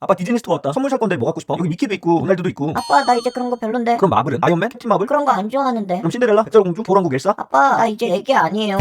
아빠 디즈니 스토어 왔다. 선물 살 건데 뭐 갖고 싶어? 여기 미키도 있고 로날드도 있고. 아빠 나 이제 그런 거 별론데. 그럼 마블은? 아이언맨? 캡틴 마블? 그런 거 안 좋아하는데. 그럼 신데렐라? 백설공주? 도랑국 엘사? 아빠 나 이제 애기 아니에요.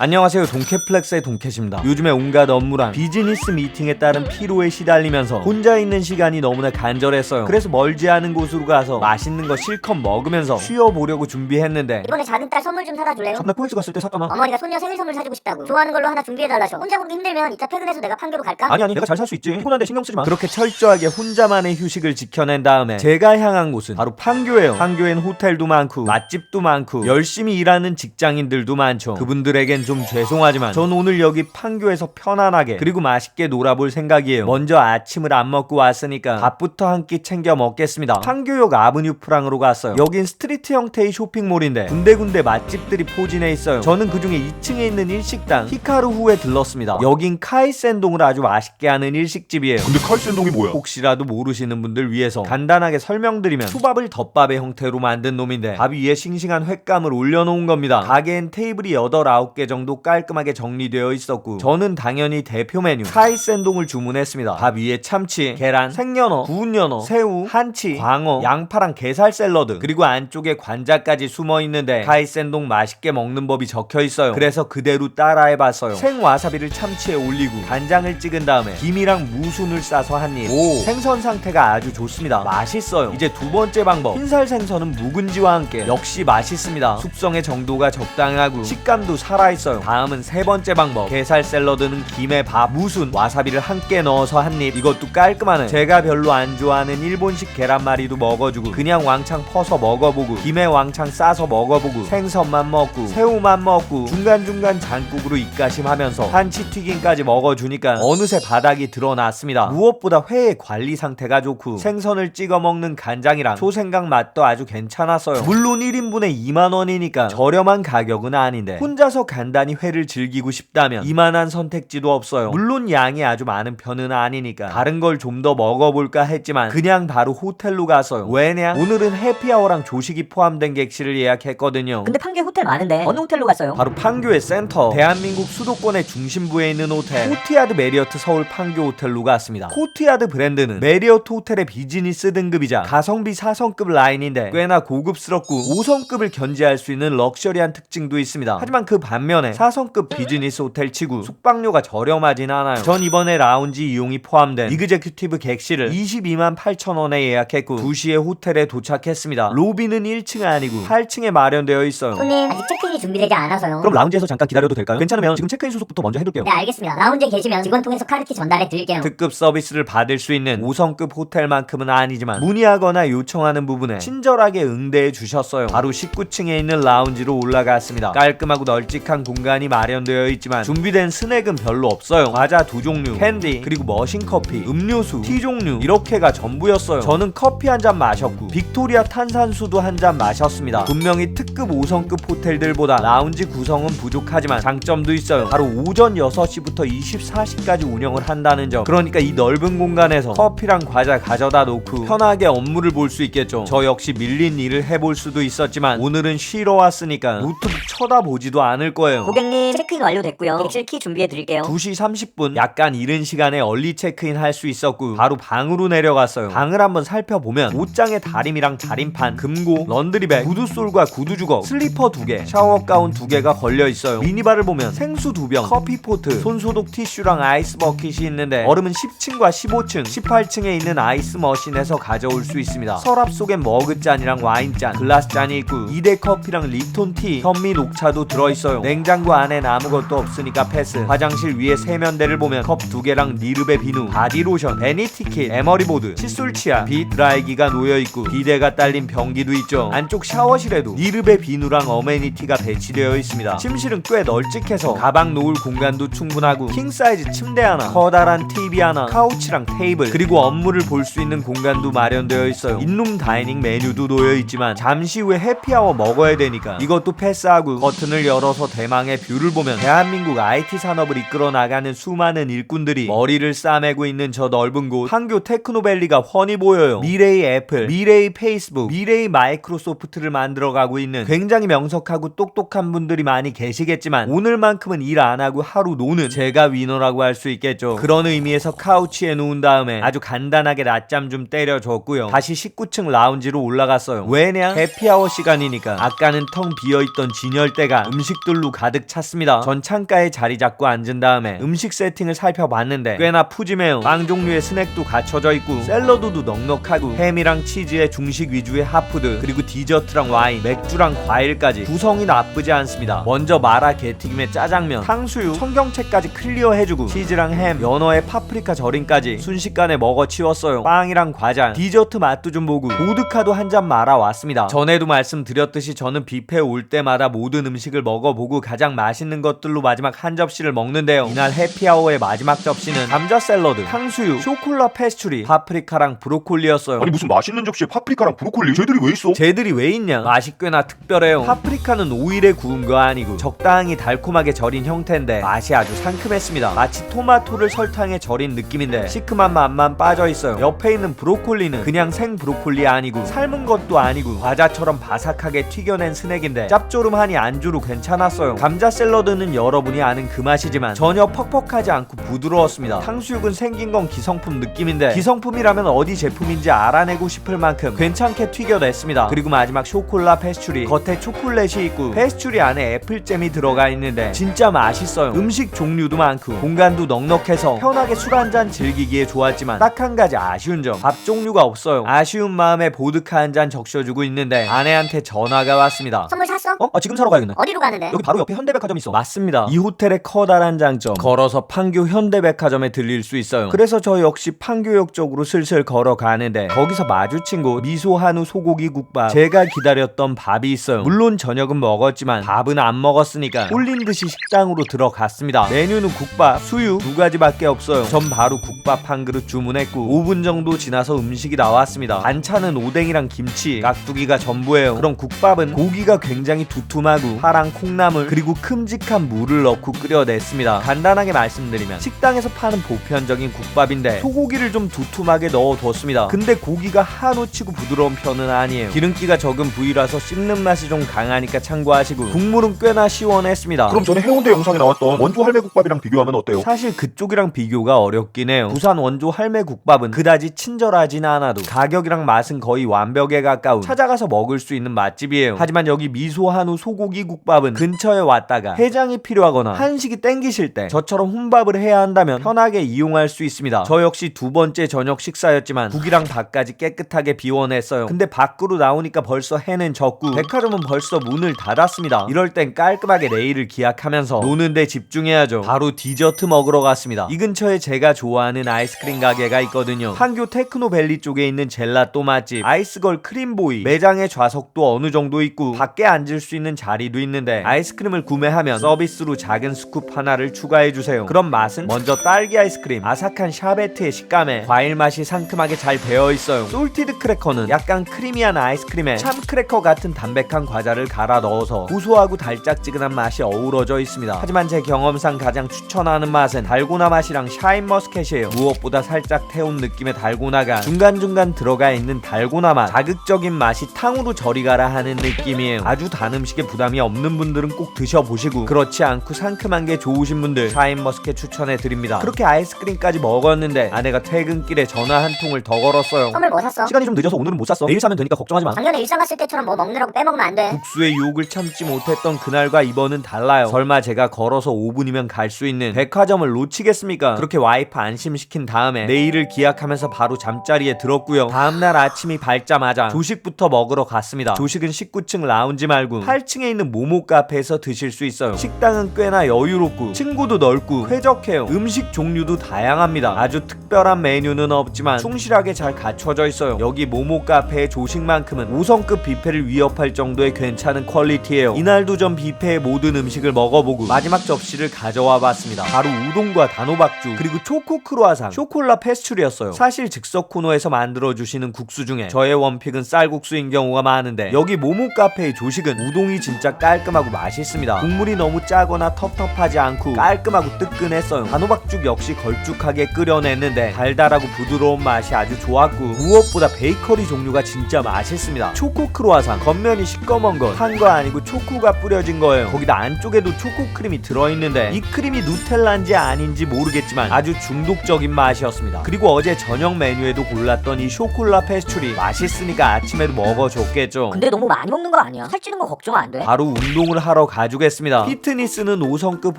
안녕하세요, 동캐플렉스의 동캐입니다. 요즘에 온갖 업무랑 비즈니스 미팅에 따른 피로에 시달리면서 혼자 있는 시간이 너무나 간절했어요. 그래서 멀지 않은 곳으로 가서 맛있는 거 실컷 먹으면서 쉬어보려고 준비했는데 이번에 작은 딸 선물 좀 사다 줄래요? 나 코엑스 갔을 때 샀잖아. 어머니가 손녀 생일 선물 사주고 싶다고 좋아하는 걸로 하나 준비해달라셔. 혼자 보기 힘들면 이따 퇴근해서 내가 판교로 갈까? 아니 내가 잘 살 수 있지. 피곤한데 신경 쓰지 마. 그렇게 철저하게 혼자만의 휴식을 지켜낸 다음에 제가 향한 곳은 바로 판교예요. 판교엔 호텔도 많고 맛집도 많고 열심히 일하는 직장인들도 많죠. 그분들에겐 좀 죄송하지만 전 오늘 여기 판교에서 편안하게 그리고 맛있게 놀아볼 생각이에요. 먼저 아침을 안 먹고 왔으니까 밥부터 한 끼 챙겨 먹겠습니다. 판교역 아브뉴 프랑으로 갔어요. 여긴 스트리트 형태의 쇼핑몰인데 군데군데 맛집들이 포진해 있어요. 저는 그중에 2층에 있는 일식당 히카루후에 들렀습니다. 여긴 카이센동을 아주 맛있게 하는 일식집이에요. 근데 카이센동이 뭐야? 혹시라도 모르시는 분들 위해서 간단하게 설명드리면 초밥을 덮밥의 형태로 만든 놈인데 밥 위에 싱싱한 횟감을 올려놓은 겁니다. 가게엔 테이블이 8, 9개 정도 깔끔하게 정리되어 있었고 저는 당연히 대표 메뉴 카이센동을 주문했습니다. 밥 위에 참치, 계란, 생연어, 구운 연어, 새우, 한치, 광어, 양파랑 게살 샐러드 그리고 안쪽에 관자까지 숨어 있는데 카이센동 맛있게 먹는 법이 적혀 있어요. 그래서 그대로 따라해봤어요. 생와사비를 참치에 올리고 간장을 찍은 다음에 김이랑 무순을 싸서 한 입. 생선 상태가 아주 좋습니다. 맛있어요. 이제 두 번째 방법. 흰살 생선은 묵은지와 함께 역시 맛있습니다. 숙성의 정도가 적당하고 식감도 살아있어요. 다음은 세 번째 방법. 게살 샐러드는 김에 밥, 무순, 와사비를 함께 넣어서 한 입. 이것도 깔끔하네. 제가 별로 안 좋아하는 일본식 계란말이도 먹어주고 그냥 왕창 퍼서 먹어보고 김에 왕창 싸서 먹어보고 생선만 먹고 새우만 먹고 중간중간 장국으로 입가심하면서 한치튀김까지 먹어주니까 어느새 바닥이 드러났습니다. 무엇보다 회의 관리 상태가 좋고 생선을 찍어 먹는 간장이랑 초생강 맛도 아주 괜찮았어요. 물론 1인분에 2만원이니까 저렴한 가격은 아닌데 혼자서 간단히 회를 즐기고 싶다면 이만한 선택지도 없어요. 물론 양이 아주 많은 편은 아니니까 다른 걸 좀 더 먹어볼까 했지만 그냥 바로 호텔로 갔어요. 왜냐? 오늘은 해피아워랑 조식이 포함된 객실을 예약했거든요. 근데 판교에 호텔 많은데 어느 호텔로 갔어요? 바로 판교의 센터, 대한민국 수도권의 중심부에 있는 호텔 코티야드 메리어트 서울 판교 호텔로 갔습니다. 코티야드 브랜드는 메리어트 호텔의 비즈니스 등급이자 가성비 4성급 라인인데 꽤나 고급스럽고 5성급을 견지할 수 있는 럭셔리한 특징도 있습니다. 하지만 그 반면에 4성급 비즈니스 호텔 치고 숙박료가 저렴하진 않아요. 전 이번에 라운지 이용이 포함된 이그제큐티브 객실을 22만 8천원에 예약했고 2시에 호텔에 도착했습니다. 로비는 1층 아니고 8층에 마련되어 있어요. 손님 아직 체크인이 준비되지 않아서요. 그럼 라운지에서 잠깐 기다려도 될까요? 괜찮으면 지금 체크인 수속부터 먼저 해둘게요. 네 알겠습니다. 라운지에 계시면 직원 통해서 카드키 전달해 드릴게요. 특급 서비스를 받을 수 있는 5성급 호텔만큼은 아니지만 문의하거나 요청하는 부분에 친절하게 응대해 주셨어요. 바로 19층에 있는 라운지로 올라갔습니다. 깔끔하고 널찍한 공간이 마련되어 있지만 준비된 스낵은 별로 없어요. 과자 2종류, 캔디, 그리고 머신커피, 음료수, 티 종류 이렇게가 전부였어요. 저는 커피 한 잔 마셨고 빅토리아 탄산수도 한 잔 마셨습니다. 분명히 특급 5성급 호텔들보다 라운지 구성은 부족하지만 장점도 있어요. 바로 오전 6시부터 24시까지 운영을 한다는 점. 그러니까 이 넓은 공간에서 커피랑 과자 가져다 놓고 편하게 업무를 볼 수 있겠죠. 저 역시 밀린 일을 해볼 수도 있었지만 오늘은 쉬러 왔으니까 노트북 쳐다보지도 않을 거예요. 고객님 체크인 완료됐고요. 객실 키 준비해 드릴게요. 2시 30분 약간 이른 시간에 얼리 체크인 할 수 있었고 바로 방으로 내려갔어요. 방을 한번 살펴보면 옷장에 다림이랑 다림판, 금고, 런드리백, 구두솔과 구두주걱, 슬리퍼 2개, 샤워가운 2개가 걸려있어요. 미니바를 보면 생수 2병, 커피포트, 손소독 티슈랑 아이스 버킷이 있는데 얼음은 10층과 15층, 18층에 있는 아이스 머신에서 가져올 수 있습니다. 서랍 속엔 머그잔이랑 와인잔, 글라스잔이 있고 2대 커피랑 립톤티, 현미 녹차도 들어있어요. 냉장고 안엔 아무것도 없으니까 패스. 화장실 위에 세면대를 보면 컵 2개랑 니르베 비누, 바디로션, 베니티킷, 에머리보드, 칫솔 치약, 빗 드라이기가 놓여있고 비데가 딸린 변기도 있죠. 안쪽 샤워실에도 니르베 비누랑 어메니티가 배치되어 있습니다. 침실은 꽤 널찍해서 가방 놓을 공간도 충분하고 킹사이즈 침대 하나, 커다란 TV 하나, 카우치랑 테이블, 그리고 업무를 볼 수 있는 공간도 마련되어 있어요. 인룸 다이닝 메뉴도 놓여있지만 잠시 후에 해피아워 먹어야 되니까 이것도 패스하고 버튼을 열어서 대마 상황의 뷰를 보면 대한민국 IT 산업을 이끌어 나가는 수많은 일꾼들이 머리를 싸매고 있는 저 넓은 곳 판교 테크노밸리가 훤히 보여요. 미래의 애플, 미래의 페이스북, 미래의 마이크로소프트를 만들어가고 있는 굉장히 명석하고 똑똑한 분들이 많이 계시겠지만 오늘만큼은 일 안 하고 하루 노는 제가 위너라고 할 수 있겠죠. 그런 의미에서 카우치에 누운 다음에 아주 간단하게 낮잠 좀 때려줬고요. 다시 19층 라운지로 올라갔어요. 왜냐? 해피아워 시간이니까. 아까는 텅 비어있던 진열대가 음식들로 가득 찼습니다. 전 창가에 자리 잡고 앉은 다음에 음식 세팅을 살펴봤는데 꽤나 푸짐해요. 빵 종류의 스낵도 갖춰져 있고 샐러드도 넉넉하고 햄이랑 치즈의 중식 위주의 핫푸드 그리고 디저트랑 와인, 맥주랑 과일까지 구성이 나쁘지 않습니다. 먼저 마라 게튀김에 짜장면, 탕수육, 청경채까지 클리어해주고 치즈랑 햄, 연어에 파프리카 절임까지 순식간에 먹어치웠어요. 빵이랑 과자, 디저트 맛도 좀 보고 보드카도 한 잔 말아왔습니다. 전에도 말씀드렸듯이 저는 뷔페 올 때마다 모든 음식을 먹어보고 가장 맛있는 것들로 마지막 한 접시를 먹는데요. 이날 해피아워의 마지막 접시는 감자 샐러드, 탕수육, 쇼콜라 페스츄리, 파프리카랑 브로콜리였어요. 아니 무슨 맛있는 접시에 파프리카랑 브로콜리 쟤들이 왜 있어? 쟤들이 왜 있냐? 맛이 꽤나 특별해요. 파프리카는 오일에 구운 거 아니고 적당히 달콤하게 절인 형태인데 맛이 아주 상큼했습니다. 마치 토마토를 설탕에 절인 느낌인데 시큼한 맛만 빠져있어요. 옆에 있는 브로콜리는 그냥 생 브로콜리 아니고 삶은 것도 아니고 과자처럼 바삭하게 튀겨낸 스낵인데 짭조름하니 안주로 괜찮았어요. 감자 샐러드는 여러분이 아는 그 맛이지만 전혀 퍽퍽하지 않고 부드러웠습니다. 탕수육은 생긴 건 기성품 느낌인데 기성품이라면 어디 제품인지 알아내고 싶을 만큼 괜찮게 튀겨냈습니다. 그리고 마지막 쇼콜라 페스츄리, 겉에 초콜릿이 있고 페스츄리 안에 애플잼이 들어가 있는데 진짜 맛있어요. 음식 종류도 많고 공간도 넉넉해서 편하게 술 한잔 즐기기에 좋았지만 딱 한 가지 아쉬운 점, 밥 종류가 없어요. 아쉬운 마음에 보드카 한 잔 적셔주고 있는데 아내한테 전화가 왔습니다. 선물 샀어? 지금 사러 가야겠네. 어디로 가는데? 여기 바로 옆에 현대백화점 있어. 맞습니다. 이 호텔의 커다란 장점, 걸어서 판교 현대백화점에 들릴 수 있어요. 그래서 저 역시 판교역 쪽으로 슬슬 걸어가는데 거기서 마주친 곳 미소 한우 소고기 국밥, 제가 기다렸던 밥이 있어요. 물론 저녁은 먹었지만 밥은 안 먹었으니까 홀린 듯이 식당으로 들어갔습니다. 메뉴는 국밥, 수육 두 가지밖에 없어요. 전 바로 국밥 한 그릇 주문했고 5분 정도 지나서 음식이 나왔습니다. 반찬은 오뎅이랑 김치, 깍두기가 전부예요. 그럼 국밥은 고기가 굉장히 두툼하고 파랑 콩나물 그리고 큼직한 물을 넣고 끓여냈습니다. 간단하게 말씀드리면 식당에서 파는 보편적인 국밥인데 소고기를 좀 두툼하게 넣어뒀습니다. 근데 고기가 한우치고 부드러운 편은 아니에요. 기름기가 적은 부위라서 씹는 맛이 좀 강하니까 참고하시고 국물은 꽤나 시원했습니다. 그럼 전에 해운대 영상에 나왔던 원조 할매국밥이랑 비교하면 어때요? 사실 그쪽이랑 비교가 어렵긴 해요. 부산 원조 할매국밥은 그다지 친절하진 않아도 가격이랑 맛은 거의 완벽에 가까운 찾아가서 먹을 수 있는 맛집이에요. 하지만 여기 미소 한우 소고기 국밥은 근처에 왔다가 해장이 필요하거나 한식이 땡기실 때 저처럼 혼밥을 해야 한다면 편하게 이용할 수 있습니다. 저 역시 두 번째 저녁 식사였지만 국이랑 밥까지 깨끗하게 비워냈어요. 근데 밖으로 나오니까 벌써 해는 졌고 백화점은 벌써 문을 닫았습니다. 이럴 땐 깔끔하게 내일을 기약하면서 노는데 집중해야죠. 바로 디저트 먹으러 갔습니다. 이 근처에 제가 좋아하는 아이스크림 가게가 있거든요. 판교 테크노밸리 쪽에 있는 젤라또 맛집 아이스걸 크림보이. 매장의 좌석도 어느 정도 있고 밖에 앉을 수 있는 자리도 있는데 아이스크림을 구매하면 서비스로 작은 스쿱 하나를 추가해주세요. 그럼 맛은 먼저 딸기 아이스크림, 아삭한 샤베트의 식감에 과일 맛이 상큼하게 잘 배어있어요. 솔티드 크래커는 약간 크리미한 아이스크림에 참 크래커 같은 담백한 과자를 갈아 넣어서 고소하고 달짝지근한 맛이 어우러져 있습니다. 하지만 제 경험상 가장 추천하는 맛은 달고나 맛이랑 샤인머스켓이에요. 무엇보다 살짝 태운 느낌의 달고나가 중간중간 들어가 있는 달고나 맛, 자극적인 맛이 탕후루 저리 가라 하는 느낌이에요. 아주 단 음식에 부담이 없는 분들은 꼭 드셔보시고 그렇지 않고 상큼한 게 좋으신 분들 샤인머스켓 추천해드립니다. 그렇게 아이스크림까지 먹었는데 아내가 퇴근길에 전화 한 통을 더 걸었어요. 선물 뭐 샀어? 시간이 좀 늦어서 오늘은 못 샀어. 내일 사면 되니까 걱정하지 마. 작년에 일산 갔을 때처럼 뭐 먹느라고 빼먹으면 안 돼. 국수의 유혹을 참지 못했던 그날과 이번은 달라요. 설마 제가 걸어서 5분이면 갈 수 있는 백화점을 놓치겠습니까? 그렇게 와이프 안심시킨 다음에 내일을 기약하면서 바로 잠자리에 들었고요. 다음날 아침이 밝자마자 조식부터 먹으러 갔습니다. 조식은 19층 라운지 말고 8층에 있는 모모 카페에서 드실 수 있어요. 식당은 꽤나 여유롭고 층고도 넓고 쾌적해요. 음식 종류도 다양합니다. 아주 특별한 메뉴는 없지만 충실하게 잘 갖춰져 있어요. 여기 모모 카페의 조식만큼은 5성급 뷔페를 위협할 정도의 괜찮은 퀄리티예요. 이날도 전 뷔페의 모든 음식을 먹어보고 마지막 접시를 가져와 봤습니다. 바로 우동과 단호박죽 그리고 초코 크루아상, 쇼콜라 페스츄리였어요. 사실 즉석 코너에서 만들어주시는 국수 중에 저의 원픽은 쌀국수인 경우가 많은데 여기 모모 카페의 조식은 우동이 진짜 깔끔하고 맛있습니다. 좋았습니다. 국물이 너무 짜거나 텁텁하지 않고 깔끔하고 뜨끈했어요. 단호박죽 역시 걸쭉하게 끓여냈는데 달달하고 부드러운 맛이 아주 좋았고 무엇보다 베이커리 종류가 진짜 맛있습니다. 초코 크로와상, 겉면이 시꺼먼 건 한 거 아니고 초코가 뿌려진 거예요. 거기다 안쪽에도 초코 크림이 들어있는데 이 크림이 누텔라인지 아닌지 모르겠지만 아주 중독적인 맛이었습니다. 그리고 어제 저녁 메뉴에도 골랐던 이 쇼콜라 페스츄리 맛있으니까 아침에도 먹어줬겠죠. 근데 너무 많이 먹는 거 아니야? 살찌는 거 걱정 안 돼? 바로 운동을 하러 가주겠습니다. 피트니스는 5성급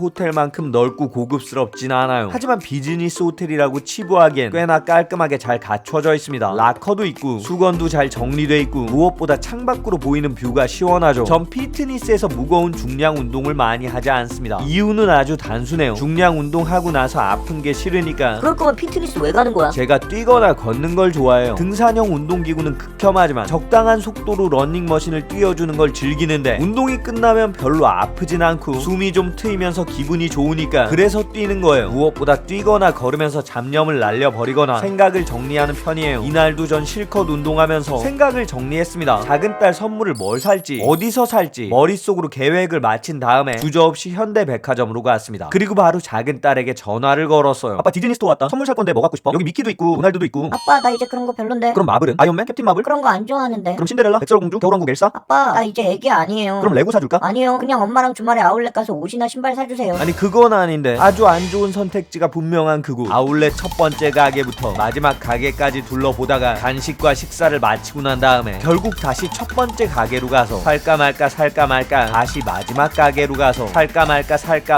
호텔만큼 넓고 고급스럽진 않아요. 하지만 비즈니스 호텔이라고 치부하기엔 꽤나 깔끔하게 잘 갖춰져 있습니다. 락커도 있고 수건도 잘 정리돼 있고 무엇보다 창밖으로 보이는 뷰가 시원하죠. 전 피트니스에서 무거운 중량 운동을 많이 하지 않습니다. 이유는 아주 단순해요. 중량 운동하고 나서 아픈 게 싫으니까. 그럴 거면 피트니스 왜 가는 거야? 제가 뛰거나 걷는 걸 좋아해요. 등산형 운동기구는 극혐하지만 적당한 속도로 러닝머신을 뛰어주는 걸 즐기는데 운동이 끝나면 별로 아프진 않고 숨이 좀 트이면서 기분이 좋으니까 그래서 뛰는 거예요. 무엇보다 뛰거나 걸으면서 잡념을 날려버리거나 생각을 정리하는 편이에요. 이날도 전 실컷 운동하면서 생각을 정리했습니다. 작은 딸 선물을 뭘 살지, 어디서 살지 머릿속으로 계획을 마친 다음에 주저없이 현대백화점으로 갔습니다. 그리고 바로 작은 딸에게 전화를 걸었어요. 아빠 디즈니 스토어 왔다. 선물 살 건데 뭐 갖고 싶어? 여기 미키도 있고 로날두도 있고. 아빠 나 이제 그런 거 별론데. 그럼 마블은? 아이언맨? 캡틴 마블? 그런 거 안 좋아하는데. 그럼 신데렐라? 백설공주? 겨울왕국 엘사? 아빠 나 이제 애기 아니에요. 그럼 레고 사줄까? 아니요, 그냥 엄마랑 주말에 아울렛 가서 옷이나 신발 사주세요. 아니 그건 아닌데 아주 안 좋은 선택지가 분명한 그곳. 아울렛 첫 번째 가게부터 마지막 가게까지 둘러보다가 간식과 식사를 마치고 난 다음에 결국 다시 첫 번째 가게로 가서 살까 말까 다시 마지막 가게로 가서 살까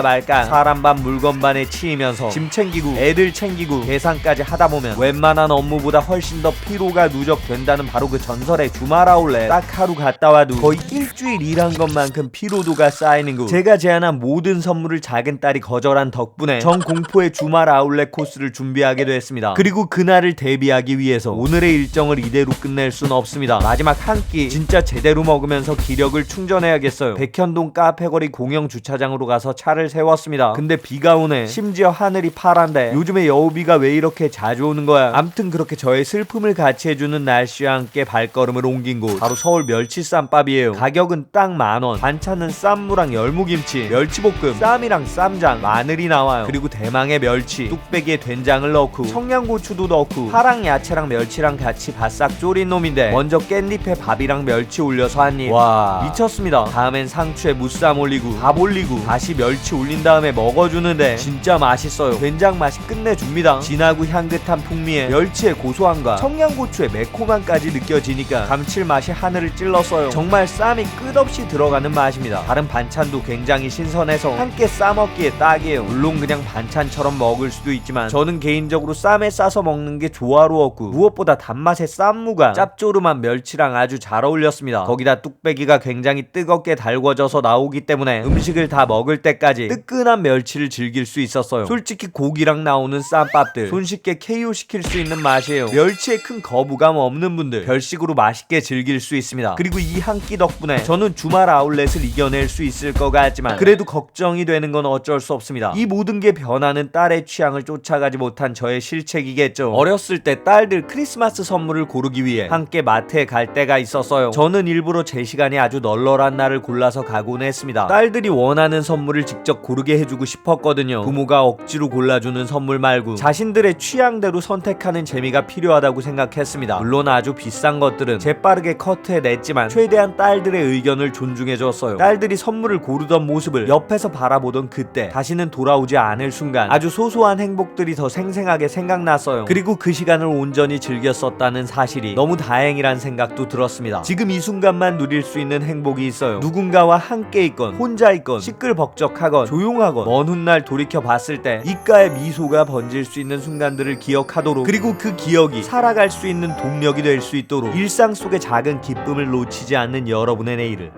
말까 사람 반 물건 반에 치이면서 짐 챙기고 애들 챙기고 계산까지 하다 보면 웬만한 업무보다 훨씬 더 피로가 누적된다는 바로 그 전설의 주말 아울렛. 딱 하루 갔다 와도 거의 일주일 일한 것만큼 피로도가 쌓이는 곳. 제가 제안한 모든 선물을 작은 딸이 거절한 덕분에 전 공포의 주말 아울렛 코스를 준비하게 됐습니다. 그리고 그날을 대비하기 위해서 오늘의 일정을 이대로 끝낼 순 없습니다. 마지막 한 끼 진짜 제대로 먹으면서 기력을 충전해야겠어요. 백현동 카페거리 공영 주차장으로 가서 차를 세웠습니다. 근데 비가 오네. 심지어 하늘이 파란데 요즘에 여우비가 왜 이렇게 자주 오는 거야. 암튼 그렇게 저의 슬픔을 같이 해주는 날씨와 함께 발걸음을 옮긴 곳 바로 서울 멸치쌈밥이에요. 가격은 딱 10,000원. 반찬은 쌈무랑 열무김치, 멸치볶음, 쌈이랑 쌈장, 마늘이 나와요. 그리고 대망의 멸치, 뚝배기에 된장을 넣고 청양고추도 넣고 파랑 야채랑 멸치랑 같이 바싹 졸인 놈인데 먼저 깻잎에 밥이랑 멸치 올려서 한 입. 와 미쳤습니다. 다음엔 상추에 무쌈 올리고 밥 올리고 다시 멸치 올린 다음에 먹어주는데 진짜 맛있어요. 된장 맛이 끝내줍니다. 진하고 향긋한 풍미에 멸치의 고소함과 청양고추의 매콤함까지 느껴지니까 감칠맛이 하늘을 찔렀어요. 정말 쌈이 끝없이 들어가는 맛입니다. 다른 반찬도 굉장히 신선해서 함께 싸먹기에 딱이에요. 물론 그냥 반찬처럼 먹을 수도 있지만 저는 개인적으로 쌈에 싸서 먹는 게 조화로웠고 무엇보다 단맛의 쌈무가 짭조름한 멸치랑 아주 잘 어울렸습니다. 거기다 뚝배기가 굉장히 뜨겁게 달궈져서 나오기 때문에 음식을 다 먹을 때까지 뜨끈한 멸치를 즐길 수 있었어요. 솔직히 고기랑 나오는 쌈밥들 손쉽게 KO 시킬 수 있는 맛이에요. 멸치에 큰 거부감 없는 분들 별식으로 맛있게 즐길 수 있습니다. 그리고 이 한 끼 덕분에 저는 주말 아울렛을 이겨낼 수 있을 것 같지만 그래도 걱정이 되는 건 어쩔 수 없습니다. 이 모든 게 변하는 딸의 취향을 쫓아가지 못한 저의 실책이겠죠. 어렸을 때 딸들 크리스마스 선물을 고르기 위해 함께 마트에 갈 때가 있었어요. 저는 일부러 제 시간이 아주 널널한 날을 골라서 가곤 했습니다. 딸들이 원하는 선물을 직접 고르게 해주고 싶었거든요. 부모가 억지로 골라주는 선물 말고 자신들의 취향대로 선택하는 재미가 필요하다고 생각했습니다. 물론 아주 비싼 것들은 재빠르게 커트해냈지만 최대한 딸들의 의견을 존중해줬어요. 딸들이 선물을 고르던 모습을 옆에서 바라보던 그때 다시는 돌아오지 않을 순간 아주 소소한 행복들이 더 생생하게 생각났어요. 그리고 그 시간을 온전히 즐겼었다는 사실이 너무 다행이란 생각도 들었습니다. 지금 이 순간만 누릴 수 있는 행복이 있어요. 누군가와 함께 있건 혼자 있건 시끌벅적하건 조용하건 먼 훗날 돌이켜 봤을 때 입가에 미소가 번질 수 있는 순간들을 기억하도록 그리고 그 기억이 살아갈 수 있는 동력이 될 수 있도록 일상 속의 작은 기쁨을 놓치지 않는 여러분의 내일을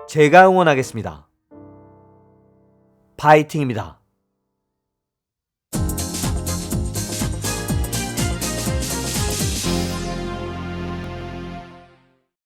제가 응원하겠습니다. 파이팅입니다.